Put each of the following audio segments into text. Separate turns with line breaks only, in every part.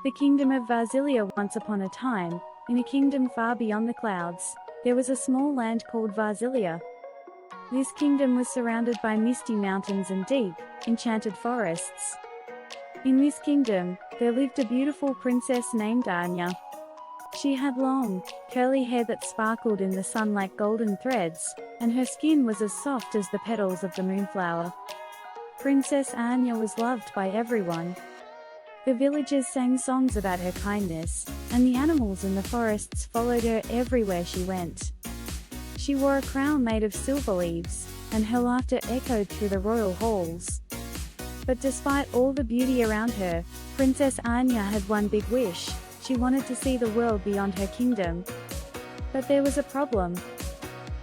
The kingdom of Varzilia. Once upon a time, in a kingdom far beyond the clouds, there was a small land called Varzilia. This kingdom was surrounded by misty mountains and deep, enchanted forests. In this kingdom, there lived a beautiful princess named Anya. She had long, curly hair that sparkled in the sun like golden threads, and her skin was as soft as the petals of the moonflower. Princess Anya was loved by everyone. The villagers sang songs about her kindness, and the animals in the forests followed her everywhere she went. She wore a crown made of silver leaves, and her laughter echoed through the royal halls. But despite all the beauty around her, Princess Anya had one big wish. She wanted to see the world beyond her kingdom. But there was a problem.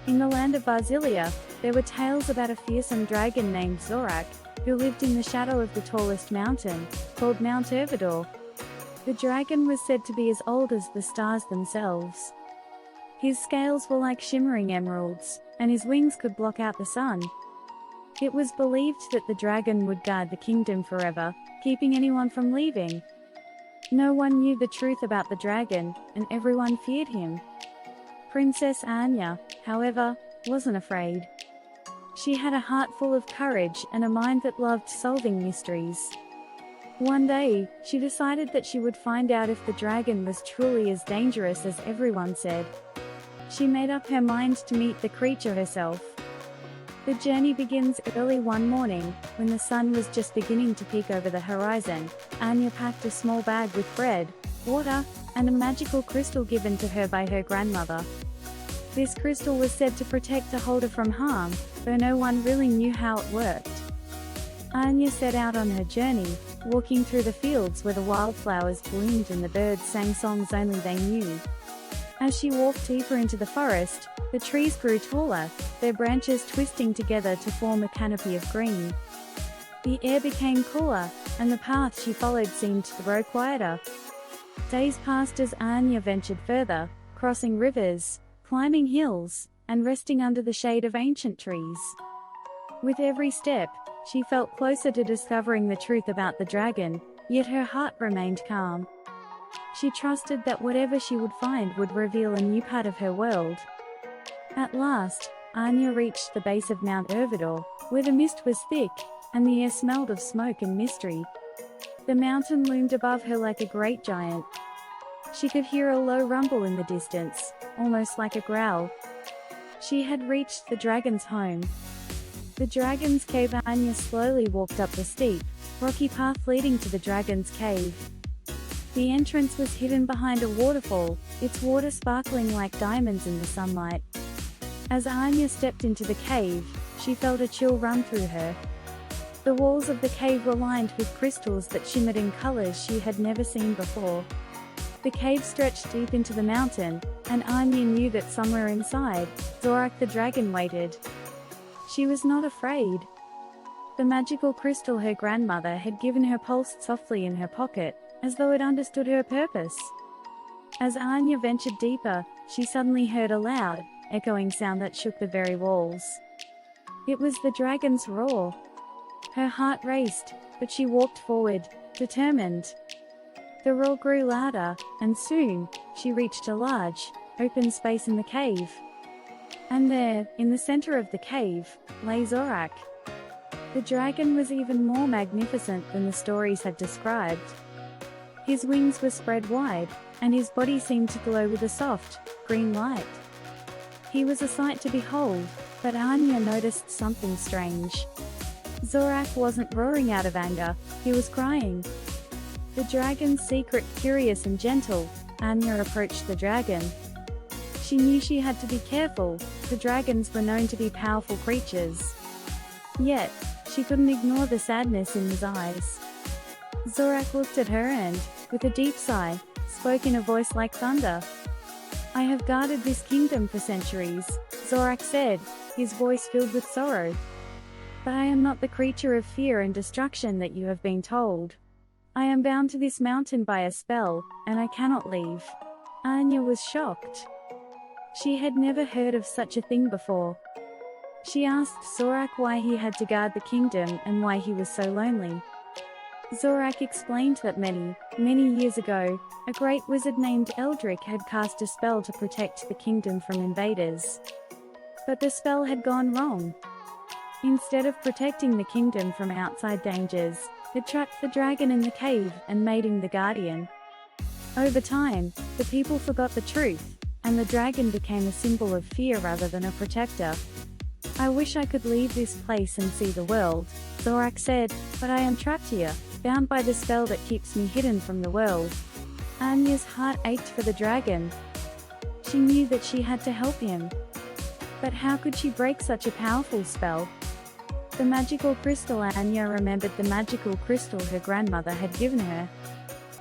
In the land of Varzilia, there were tales about a fearsome dragon named Zorak, who lived in the shadow of the tallest mountain, called Mount Ervidor. The dragon was said to be as old as the stars themselves. His scales were like shimmering emeralds, and his wings could block out the sun. It was believed that the dragon would guard the kingdom forever, keeping anyone from leaving. No one knew the truth about the dragon, and everyone feared him. Princess Anya, however, wasn't afraid. She had a heart full of courage and a mind that loved solving mysteries. One day, she decided that she would find out if the dragon was truly as dangerous as everyone said. She made up her mind to meet the creature herself. The journey begins early one morning, when the sun was just beginning to peek over the horizon. Anya packed a small bag with bread, water, and a magical crystal given to her by her grandmother. This crystal was said to protect or hold her from harm, though no one really knew how it worked. Anya set out on her journey, walking through the fields where the wildflowers bloomed and the birds sang songs only they knew. As she walked deeper into the forest, the trees grew taller, their branches twisting together to form a canopy of green. The air became cooler, and the path she followed seemed to grow quieter. Days passed as Anya ventured further, crossing rivers, climbing hills, and resting under the shade of ancient trees. With every step, she felt closer to discovering the truth about the dragon, yet her heart remained calm. She trusted that whatever she would find would reveal a new part of her world. At last, Anya reached the base of Mount Ervidor, where the mist was thick, and the air smelled of smoke and mystery. The mountain loomed above her like a great giant. She could hear a low rumble in the distance, almost like a growl. She had reached the dragon's home. The dragon's cave. Anya slowly walked up the steep, rocky path leading to the dragon's cave. The entrance was hidden behind a waterfall, its water sparkling like diamonds in the sunlight. As Anya stepped into the cave, she felt a chill run through her. The walls of the cave were lined with crystals that shimmered in colors she had never seen before. The cave stretched deep into the mountain, and Anya knew that somewhere inside, Zorak the dragon waited. She was not afraid. The magical crystal her grandmother had given her pulsed softly in her pocket, as though it understood her purpose. As Anya ventured deeper, she suddenly heard a loud, echoing sound that shook the very walls. It was the dragon's roar. Her heart raced, but she walked forward, determined. The roar grew louder, and soon, she reached a large, open space in the cave. And there, in the center of the cave, lay Zorak. The dragon was even more magnificent than the stories had described. His wings were spread wide, and his body seemed to glow with a soft, green light. He was a sight to behold, but Anya noticed something strange. Zorak wasn't roaring out of anger, he was crying. The dragon's secret, curious and gentle, Anya approached the dragon. She knew she had to be careful, the dragons were known to be powerful creatures. Yet, she couldn't ignore the sadness in his eyes. Zorak looked at her and, with a deep sigh, spoke in a voice like thunder. "I have guarded this kingdom for centuries," Zorak said, his voice filled with sorrow. "But I am not the creature of fear and destruction that you have been told. I am bound to this mountain by a spell, and I cannot leave." Anya was shocked. She had never heard of such a thing before. She asked Zorak why he had to guard the kingdom and why he was so lonely. Zorak explained that many, many years ago, a great wizard named Eldrick had cast a spell to protect the kingdom from invaders. But the spell had gone wrong. Instead of protecting the kingdom from outside dangers, it trapped the dragon in the cave and made him the guardian. Over time, the people forgot the truth, and the dragon became a symbol of fear rather than a protector. "I wish I could leave this place and see the world," Zorak said, "but I am trapped here, bound by the spell that keeps me hidden from the world." Anya's heart ached for the dragon. She knew that she had to help him. But how could she break such a powerful spell? The magical crystal. Anya remembered the magical crystal her grandmother had given her.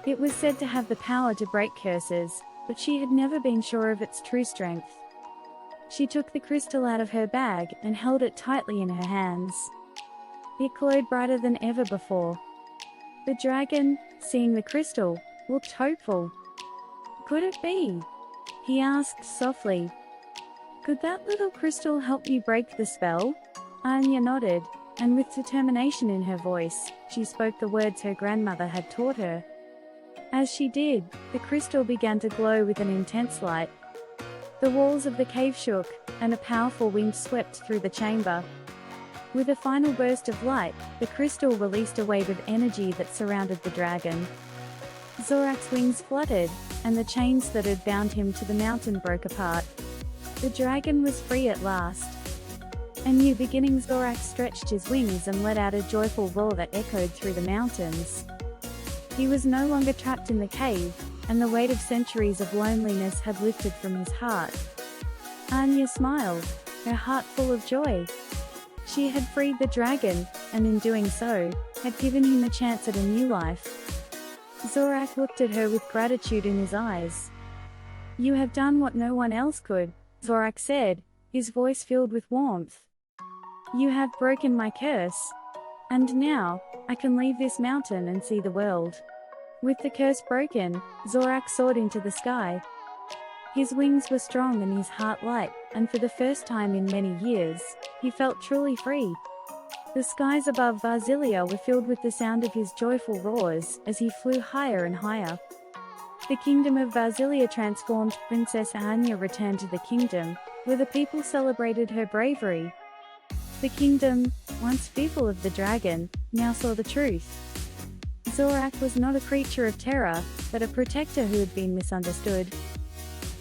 It was said to have the power to break curses, but she had never been sure of its true strength. She took the crystal out of her bag and held it tightly in her hands. It glowed brighter than ever before. The dragon, seeing the crystal, looked hopeful. "Could it be?" he asked softly. "Could that little crystal help you break the spell?" Anya nodded, and with determination in her voice, she spoke the words her grandmother had taught her. As she did, the crystal began to glow with an intense light. The walls of the cave shook, and a powerful wind swept through the chamber. With a final burst of light, the crystal released a wave of energy that surrounded the dragon. Zorak's wings fluttered, and the chains that had bound him to the mountain broke apart. The dragon was free at last. A new beginning. Zorak stretched his wings and let out a joyful roar that echoed through the mountains. He was no longer trapped in the cave, and the weight of centuries of loneliness had lifted from his heart. Anya smiled, her heart full of joy. She had freed the dragon, and in doing so, had given him a chance at a new life. Zorak looked at her with gratitude in his eyes. "You have done what no one else could," Zorak said, his voice filled with warmth. "You have broken my curse. And now, I can leave this mountain and see the world." With the curse broken, Zorak soared into the sky. His wings were strong and his heart light, and for the first time in many years, he felt truly free. The skies above Varzilia were filled with the sound of his joyful roars as he flew higher and higher. The kingdom of Varzilia transformed. Princess Anya returned to the kingdom, where the people celebrated her bravery. The kingdom, once fearful of the dragon, now saw the truth. Zorak was not a creature of terror, but a protector who had been misunderstood.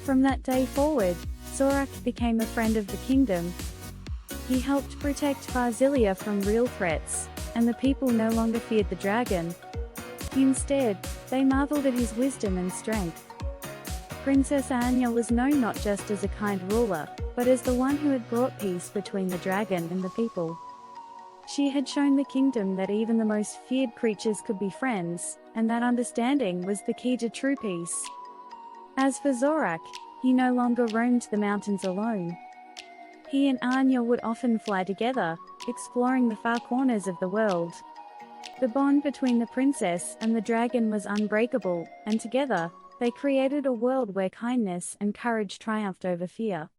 From that day forward, Zorak became a friend of the kingdom. He helped protect Varzilia from real threats, and the people no longer feared the dragon. Instead, they marveled at his wisdom and strength. Princess Anya was known not just as a kind ruler, but as the one who had brought peace between the dragon and the people. She had shown the kingdom that even the most feared creatures could be friends, and that understanding was the key to true peace. As for Zorak, he no longer roamed the mountains alone. He and Anya would often fly together, exploring the far corners of the world. The bond between the princess and the dragon was unbreakable, and together, they created a world where kindness and courage triumphed over fear.